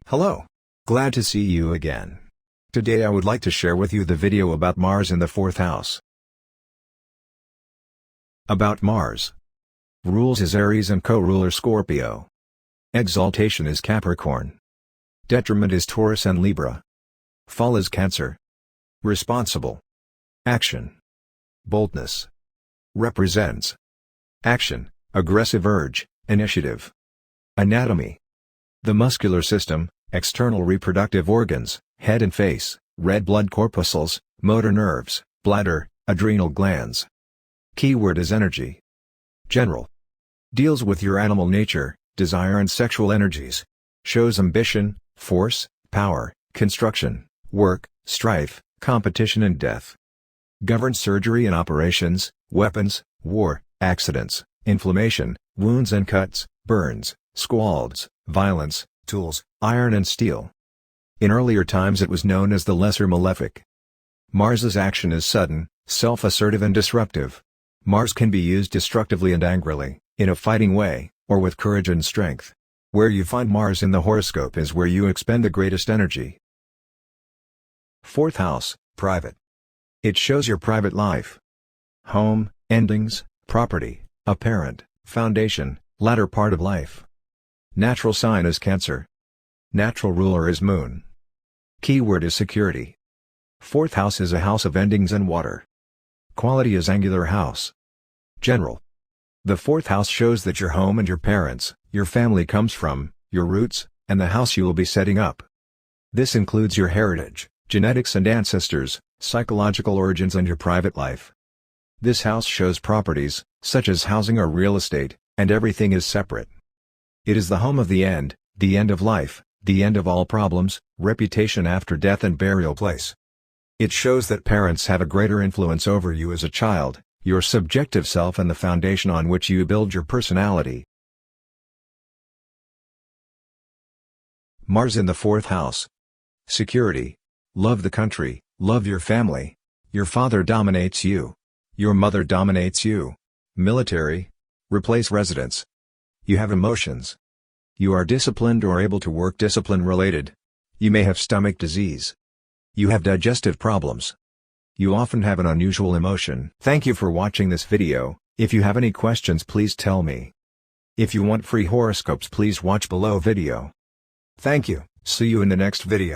Hello. Glad to see you again. Today I would like to share with you the video about Mars in the 4th house. About Mars. Rules is Aries and co-ruler Scorpio. Exaltation is Capricorn. Detriment is Taurus and Libra. Fall is Cancer. Responsible. Action. Boldness. Represents. Action, aggressive urge, initiative. Anatomy. The muscular system, external reproductive organs, head and face, red blood corpuscles, motor nerves, bladder, adrenal glands. Keyword is energy. General. Deals with your animal nature, desire and sexual energies. Shows ambition, force, power, construction, work, strife, competition and death. Governs surgery and operations, weapons, war, accidents, inflammation, wounds and cuts, burns, squalds, violence, tools, iron and steel. In earlier times it was known as the Lesser Malefic. Mars's action is sudden, self-assertive and disruptive. Mars can be used destructively and angrily, in a fighting way, or with courage and strength. Where you find Mars in the horoscope is where you expend the greatest energy. 4th house, private. It shows your private life. Home, endings, property, a parent, foundation, latter part of life. Natural sign is Cancer. Natural ruler is Moon. Keyword is security. 4th house is a house of endings and water. Quality is angular house. General. The 4th house shows that your home and your parents, your family comes from, your roots, and the house you will be setting up. This includes your heritage, genetics and ancestors, psychological origins and your private life. This house shows properties, such as housing or real estate, and everything is separate. It is the home of the end of life, the end of all problems, reputation after death and burial place. It shows that parents have a greater influence over you as a child, your subjective self and the foundation on which you build your personality. Mars in the 4th house. Security. Love the country, love your family. Your father dominates you. Your mother dominates you. Military. Replace residence. You have emotions. You are disciplined or able to work discipline-related. You may have stomach disease. You have digestive problems. You often have an unusual emotion. Thank you for watching this video. If you have any questions please tell me. If you want free horoscopes please watch below video. Thank you, see you in the next video.